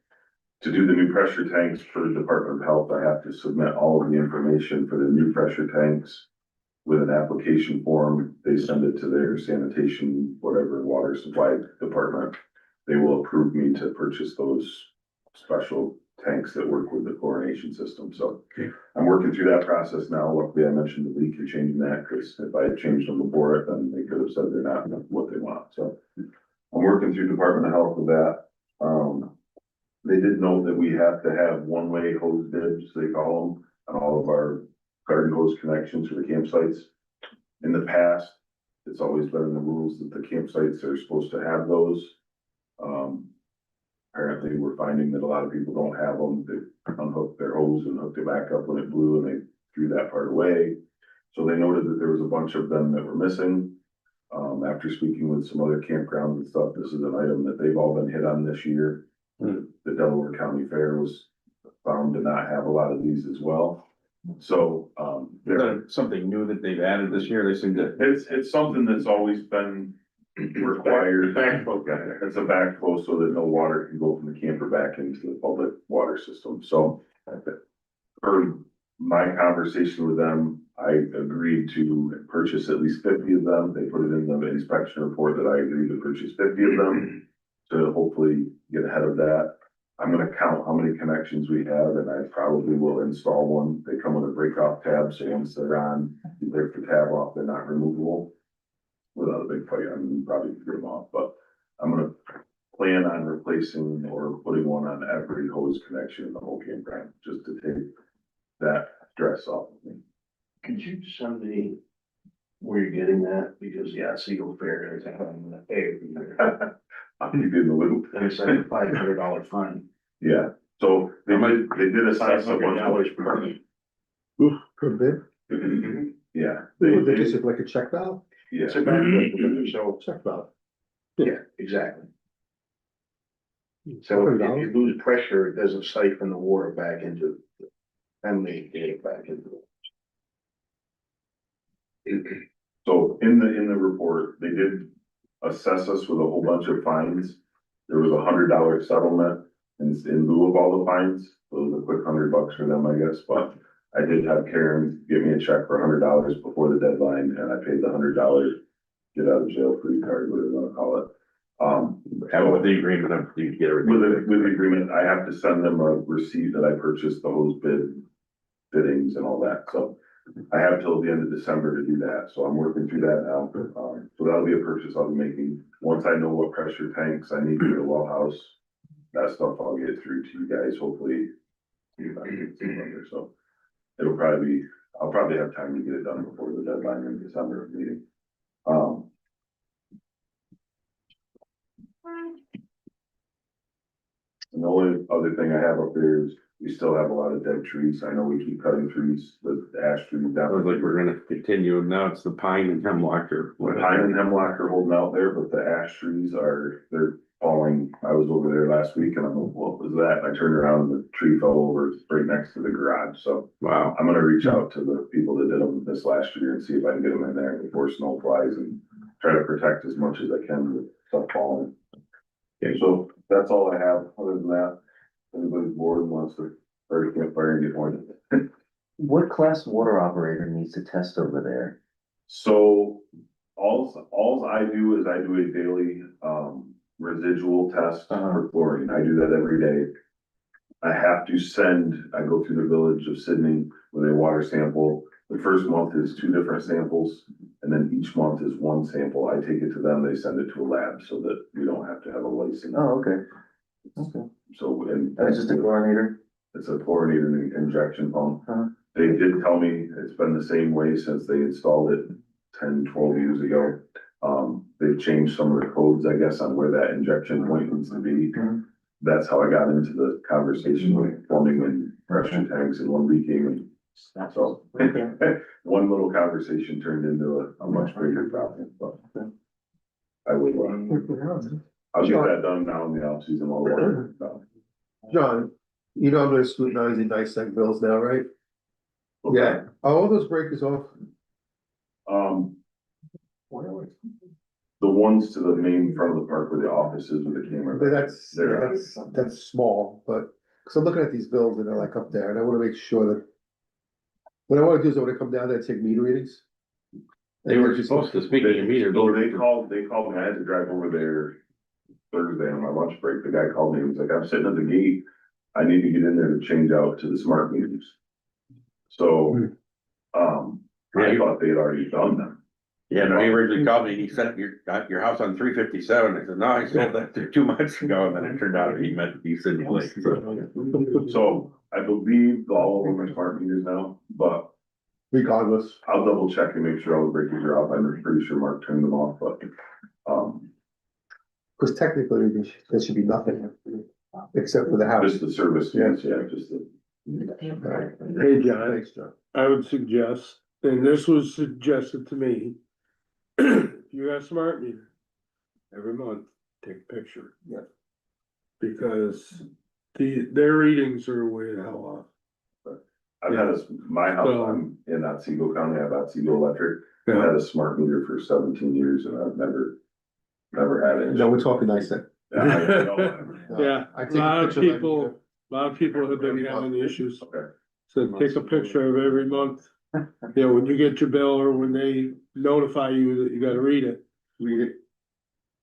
to do the new pressure tanks for the Department of Health, I have to submit all of the information for the new pressure tanks with an application form. They send it to their sanitation, whatever, water supply department. They will approve me to purchase those special tanks that work with the chlorination system. So I'm working through that process now. Luckily, I mentioned the leak and changing that, because if I had changed them before it, then they could have said they're not what they want. So I'm working through Department of Health with that. They did note that we have to have one-way hose bibs, they call them, on all of our garden hose connections for the campsites. In the past, it's always been in the rules that the campsites are supposed to have those. Apparently, we're finding that a lot of people don't have them. They unhook their hose and hooked it back up when it blew, and they threw that part away. So they noted that there was a bunch of them that were missing. After speaking with some other campgrounds and stuff, this is an item that they've all been hit on this year. The Delaware County Fair was found to not have a lot of these as well. So, Is that something new that they've added this year? They seem to. it's something that's always been required. It's a backflow so that no water can go from the camper back into the public water system. So for my conversation with them, I agreed to purchase at least 50 of them. They put it in the inspection report that I agreed to purchase 50 of them to hopefully get ahead of that. I'm gonna count how many connections we have, and I probably will install one. They come with a break off tab, so once they're on, you break the tab off, they're not removable. Without a big fight, I mean, probably get them off, but I'm gonna plan on replacing or putting one on every hose connection in the whole campground, just to take that stress off of me. Could you send me where you're getting that? Because, yeah, Seagull Fair is having the fair. I'll keep you in the loop. And it's like a $500 fine. Yeah, so they did assess a bunch $500 of. per. Oof, could have been. Yeah, They just have like a check valve, yeah. It's a bad, so, check valve. yeah, exactly. So if you lose pressure, it doesn't siphon the water back into, and they get it back into. So in the report, they did assess us with a whole bunch of fines. There was $100 settlement in lieu of all the fines. So it was a quick $100 for them, I guess, but I did have Karen give me a check for $100 before the deadline, and I paid the $100 get out of jail free card, whatever you wanna call it. And with the agreement, you get everything. With the agreement, I have to send them a receipt that I purchased the hose bid fittings and all that, so I have till the end of December to do that, so I'm working through that now. So that'll be a purchase I'll be making, once I know what pressure tanks I need for the well house, that stuff I'll get through to you guys, hopefully. So it'll probably I'll probably have time to get it done before the deadline in December meeting. And the only other thing I have up there is we still have a lot of dead trees. I know we keep cutting trees, the ash trees down. Sounds like we're gonna continue. Now it's the pine and hemlock or. The pine and hemlock are holding out there, but the ash trees they're falling. I was over there last week and I'm like, what was that? And I turned around and the tree fell over right next to the garage. So Wow. I'm gonna reach out to the people that did them this last year and see if I can get them in there before snow flies and try to protect as much as I can with stuff falling. Okay, so that's all I have. Other than that, anybody's bored and wants to start a campfire and get one. What class water operator needs to test over there? So all I do is I do a daily residual test for chlorine. I do that every day. I have to I go through the village of Sidney with a water sample. The first month is 2 different samples, and then each month is 1 sample. I take it to them, they send it to a lab so that we don't have to have a license. Oh, okay. Okay. So, and. That's just a chlorinator. It's a chlorinated injection pump. Uh-huh. They did tell me it's been the same way since they installed it 10, 12 years ago. They've changed some of the codes, I guess, on where that injection point needs to be. That's how I got into the conversation with plumbing and pressure tanks and one leaking and so. One little conversation turned into a much bigger problem, but. I will, I'll get that done now in the off season while we're done. John, you know I'm gonna scrutinize the dissect bills now, right? Yeah, are all those breakers off? The ones to the main front of the park where the office is with the camera. But that's, They're- that's small, but, cause I'm looking at these bills and they're like up there, and I wanna make sure that. What I wanna do is I wanna come down there and take meter readings. They were supposed to, speaking of meters. So they called me, I had to drive over there Thursday on my lunch break, the guy called me, he was like, I'm sitting at the gate, I need to get in there to change out to the smart meters. So, I thought they had already done them. Yeah, no, he originally called me and he said, your house on 357. I said, no, I sold that there 2 months ago, and then it turned out he meant to be Sidney Lake. So I believe all of them are smart meters now, but Regardless, I'll double check and make sure all the breakers are off. I'm pretty sure Mark turned them off, but, cause technically there should be nothing, except for the house. just the service, yeah, just the. Hey, John, Thanks, John. I would suggest, and this was suggested to me. If you got a smart meter, every month, take a picture. Yeah. Because their readings are way the hell off. I've had my house, So- I'm in Otsego County, I've Otsego Electric, I've had a smart meter for 17 years and I've never had it. No, we're talking dissect. Yeah, I know. Yeah, I a take a lot of picture of my people, meter. a lot of people have been having issues. Okay, So take a picture of every month. You know, when you get your bill or when they notify you that you gotta read it, Read it.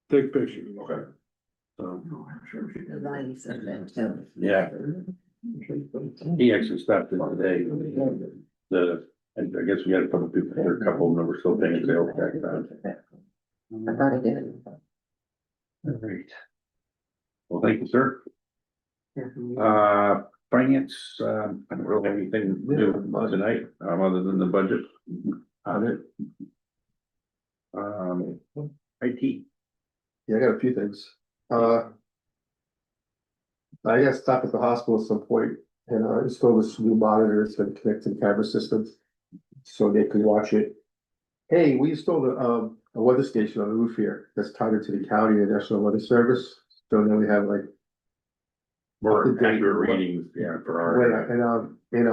take a picture. okay. Yeah, he actually stopped in today. I guess we had a couple people, there, a couple of them that were still paying sales tax on. I thought I did. All right. Well, thank you, sir. Finance, I don't really have anything to do tonight, other than the budget on it. IT. Yeah, I got a few things. I gotta stop at the hospital at some point and install this new monitors and connect to the camera systems. So they can watch it. Hey, we installed a weather station on the roof here that's tied into the county and National Weather Service. So now we have like. More accurate readings, yeah, for our. In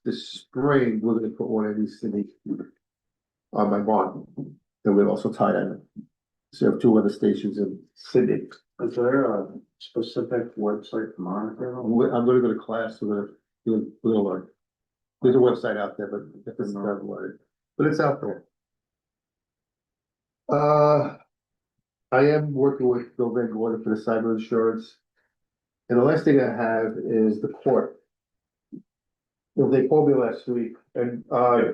this spring, we're gonna put one of these in on my barn. And we'll also tie that in. So we have 2 weather stations in Sidney. Is there a specific website to monitor them? I'm gonna go to class, we're gonna learn. There's a website out there, but it doesn't have one, but it's out there. I am working with Bill Van Gordon for the cyber insurance. And the last thing I have is the court. You know, they called me last week, and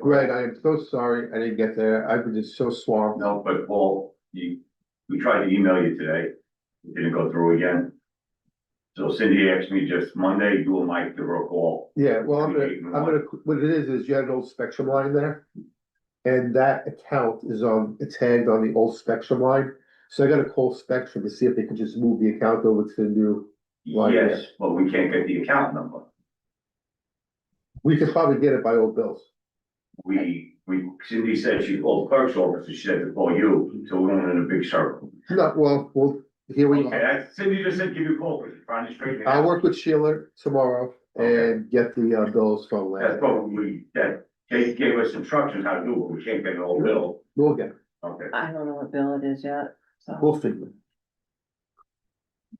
Greg, I am so sorry I didn't get there, I've been just so swamped. No, but Paul, we tried to email you today, it didn't go through again. So Cindy asked me just Monday, you and Mike give her a call. Yeah, well, I'm gonna, what it is you had an old Spectrum line there. And that account is it's tagged on the old Spectrum line, so I gotta call Spectrum to see if they can just move the account over to the new. Line Yes, there. but we can't get the account number. We could probably get it by old bills. Cindy said she called the clerk's office and she said to call you, so we went in a big circle. No, well, here we Okay, go. Cindy just said give you a call, but trying to straighten it out. I'll work with Sheila tomorrow and get the bills from That's there. probably, they gave us instructions how to do it, we can't get an old bill. We'll get it, Okay. I don't know what bill it is yet, so. we'll figure it.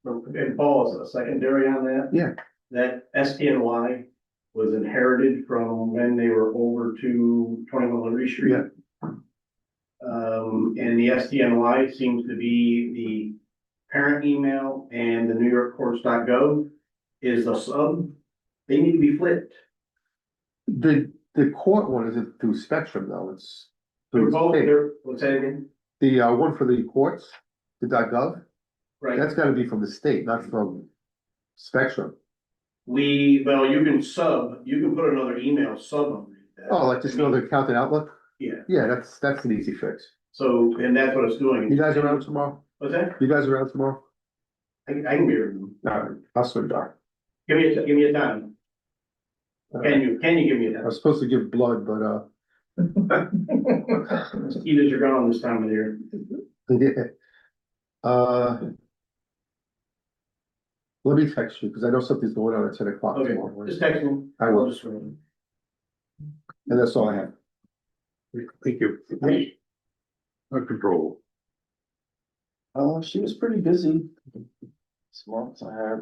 And Paul, a secondary on that? Yeah. That SDNY was inherited from when they were over to 21 Liberty Street. Yeah. And the SDNY seems to be the parent email and the New York courts.gov is the sub. They need to be flipped. The court one isn't through Spectrum though, it's. They're through both, the state. what's that again? The one for the courts, the .gov, Right, that's gotta be from the state, not from Spectrum. well, you can put another email sub underneath that. Oh, like just another account and Outlook? Yeah, Yeah, that's an easy fix. so, and that's what it's doing. You guys around tomorrow? What's that? You guys around tomorrow? I can be here. No, I'll swing by. Give me a time. Can you give me a I time? was supposed to give blood, but, Mosquitoes are gone this time of year. let me text you, because I know something's going on at 10 o'clock Okay, tomorrow morning. just text me. I will. I'll just- And that's all I have. Thank you. Control. She was pretty busy. This month, I had,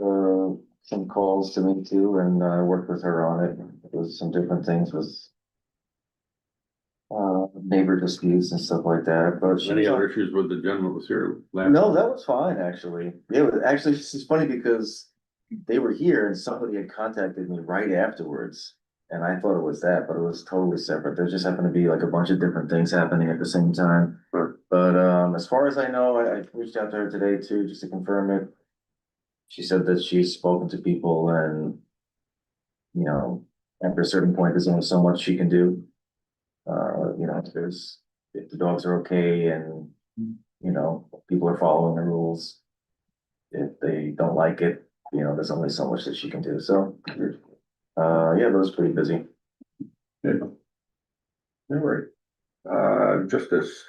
some calls to make too, and I worked with her on it. There was some different things with neighbor disputes and stuff like that, but she Any was on- other issues with the gentleman was here last? No, that was fine, actually. Yeah, it was actually, it's funny because they were here and somebody had contacted me right afterwards. And I thought it was that, but it was totally separate. There just happened to be like a bunch of different things happening at the same time. Sure. But, as far as I know, I reached out to her today too, just to confirm it. She said that she's spoken to people and, you know, after a certain point, there's only so much she can do. You know, if the dogs are okay and, you know, people are following the rules. If they don't like it, you know, there's only so much that she can do, so. Yeah, that was pretty busy. No worry. Justice.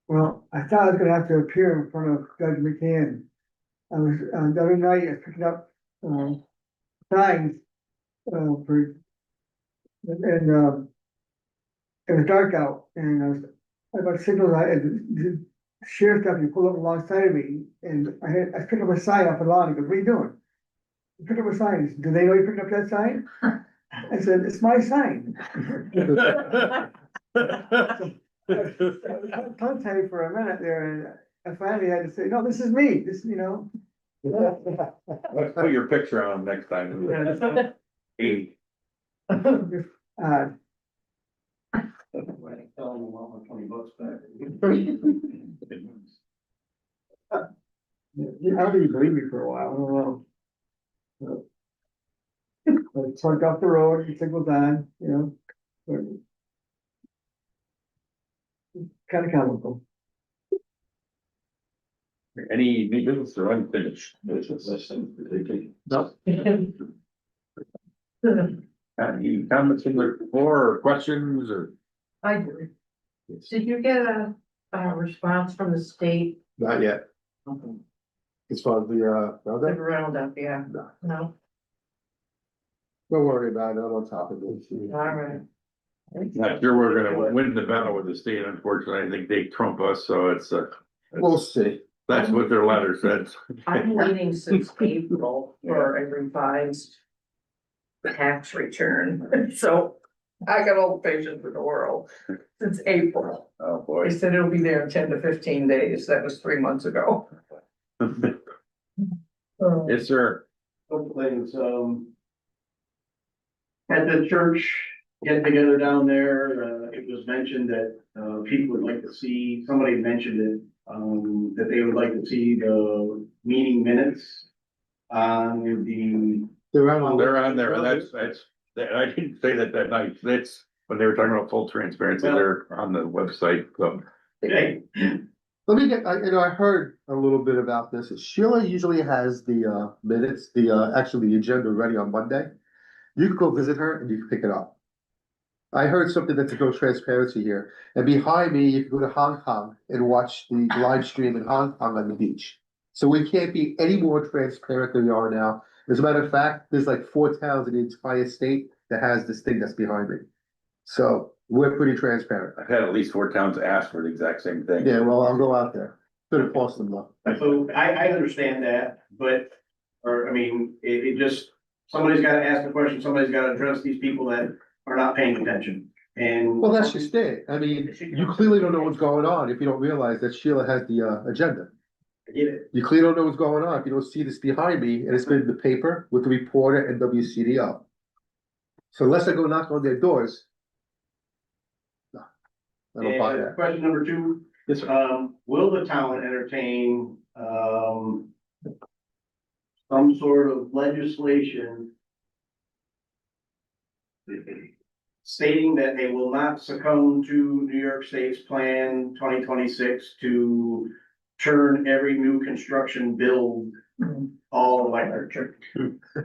Well, I thought I was gonna have to appear in front of Judge McCann. I was, the other night, I picked up, signs, for, and, it was dark out, and I got signals, the sheriff's deputy pulled up alongside of me, and I picked up a sign off the lawn, he goes, what are you doing? I picked up a sign, he said, do they know you picked up that sign? I said, it's my sign. I was tongue-tied for a minute there, and I finally had to say, no, this is me, this, you know. Let's put your picture on next time. Eight. Tell them I want my $20 back. I don't even believe me for a while, I don't know. I trucked off the road, the signal's on, you know. Kind of comical. Any new business or unfinished business? No. Any comments from the floor or questions or? I do. Did you get a response from the state? Not yet. As far as the, The roundup? roundup, yeah, No. no, Don't worry about it, I'm on top of it. all right. Not sure we're gonna win the battle with the state, unfortunately. I think they trump us, so it's We'll see. that's what their letter said. I'm waiting since April for a revised tax return, so I got all the patience in the world since April. Oh, boy. They said it'll be there in 10 to 15 days, that was 3 months ago. Yes, sir. Couple things, at the church, get together down there, it was mentioned that, people would like to see, somebody mentioned it, that they would like to see the meeting minutes on the, They're on. They're on there, and I didn't say that night. That's when they were talking about full transparency, they're on the website, so. hey, Let me get, I heard a little bit about this. Sheila usually has the, minutes, actually the agenda ready on Monday. You can go visit her and you can pick it up. I heard something that's no transparency here, and behind me, you can go to Hong Kong and watch the live stream in Hong Kong on the beach. So we can't be any more transparent than we are now. As a matter of fact, there's like 4 towns in the entire state that has this thing that's behind me. So we're pretty transparent. I've had at least 4 towns ask for the exact same thing. Yeah, well, I'll go out there. Gonna cost them though. so I understand that, but, or, I mean, it just, somebody's gotta ask the question, somebody's gotta address these people that are not paying attention, and. Well, that's just it. I mean, you clearly don't know what's going on if you don't realize that Sheila has the, agenda. I get it. You clearly don't know what's going on if you don't see this behind me, and it's been in the paper with the reporter and WCDO. So unless I go knock on their doors. No, I don't buy And that. question number 2. Yes, sir. Will the town entertain, some some sort of legislation stating that they will not succumb to New York State's Plan 2026 to turn every new construction build all electric.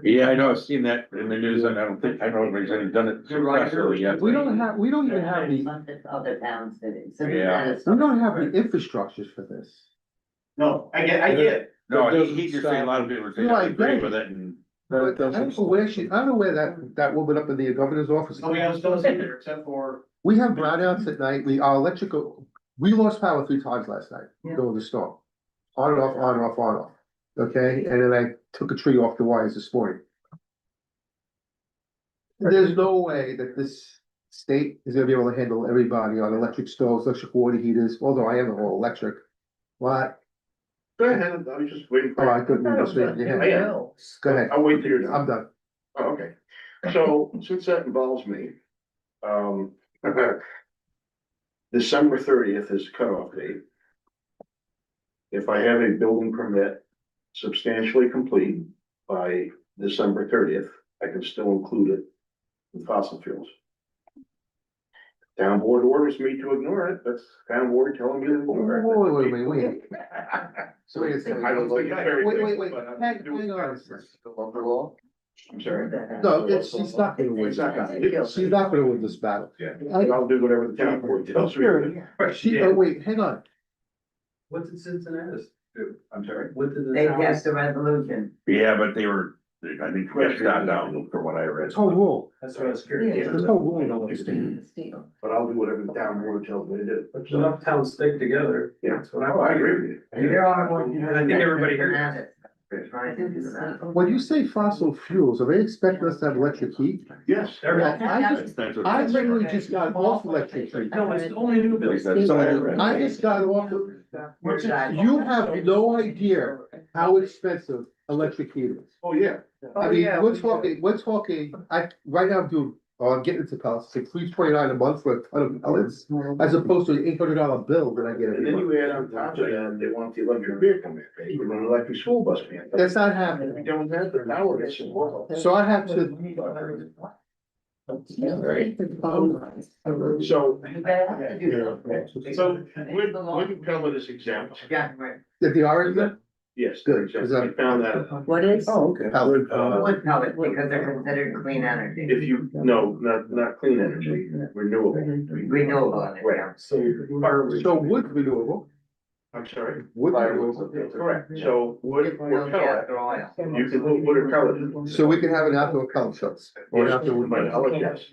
Yeah, I know, I've seen that in the news, and I don't think, I don't know if anybody's done it successfully yet. We don't even have the, Other towns did it. Yeah. we don't have the infrastructures for this. No, I get, No, he just saying, a lot of people are saying, No, I I agree get it. with it, and But I don't know where I don't know where that woman up in the governor's office. nobody else does either, except for, We have brownouts at night, our electrical, we lost power 3 times last night during the storm. On and off, on and off, on and off, okay, and then I took a tree off the wires this morning. There's no way that this state is gonna be able to handle everybody on electric stoves, electric water heaters, although I am all electric. What? Go ahead, I was just waiting Oh, I couldn't just read your hand. Go ahead, I'll wait till you're done. I'm done. Oh, okay, so since that involves me, December 30th is cutoff date. If I have a building permit substantially complete by December 30th, I can still include it in fossil fuels. Town board orders me to ignore it, that's town board telling me to ignore it. Wait. So wait a second. I don't think it's very Wait, big, wait, but I'm hang doing on. it. I'm sorry. No, she's not gonna win. She's not gonna win this battle. Yeah, I'll do whatever the town board tells me. to do. She, oh, wait, hang on. What did Cincinnati do? I'm sorry. What did the They town? passed a resolution. yeah, but they were, I think, they shot down from what I read. This whole rule, That's what I was curious. this whole rule, I don't understand. But I'll do whatever the town board tells me to do. But enough towns stick together. Yeah, That's what I agree with you. There are one. and I think everybody heard. When you say fossil fuels, are they expecting us to have electric heat? Yes. Well, I literally just got off electric heat. No, it's only new builds. I just got off, you have no idea how expensive electric heat is. Oh, yeah. I mean, we're talking, right now I'm doing, I'm getting into pellets, it's like $3.29 a month for a ton of pellets, as opposed to the $800 bill that I get And every then month. you add on top of that, they want the electric vehicle man, they want an electric school bus man. That's not We happening, don't have the power to support. so I have to. So. So, when you come with this example. Did the orange go? Yes. Good, I found that. What is? Oh, okay. Pellet, Because they're considered clean energy. if you, no, not clean energy, renewable. Renewable energy. Right, So wood renewable, I'm sorry. wood renewable. Correct, so wood or pellet, you can put wood or pellet. So we can have an outdoor pellet shells, or an outdoor wood But pellet. pellet, yes.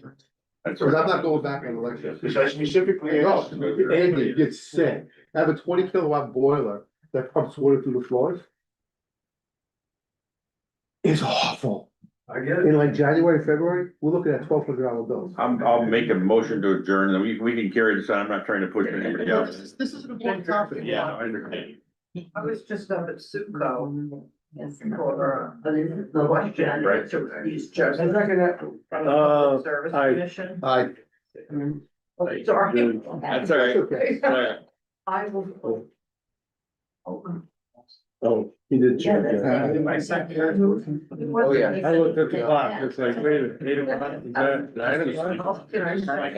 Because I'm not going back on electricity. Because I specifically No, asked. Andy gets sick. I have a 20 kilowatt boiler that pumps water through the floors. It's awful. I get it. In like January, February, we're looking at $1,200 bills. I'll make a motion to adjourn, and we can carry this on, I'm not trying to push anybody else. This is an important topic. Yeah, I understand. I was just up at Suco. For the question. Right. Service I- commission. I, Oh, sorry. That's all right. it's okay. All right. I will. Oh, he did check Yeah, that. My second. Oh, yeah. I looked at the clock, it's like, wait a minute, 8 o'clock. Is that- Can I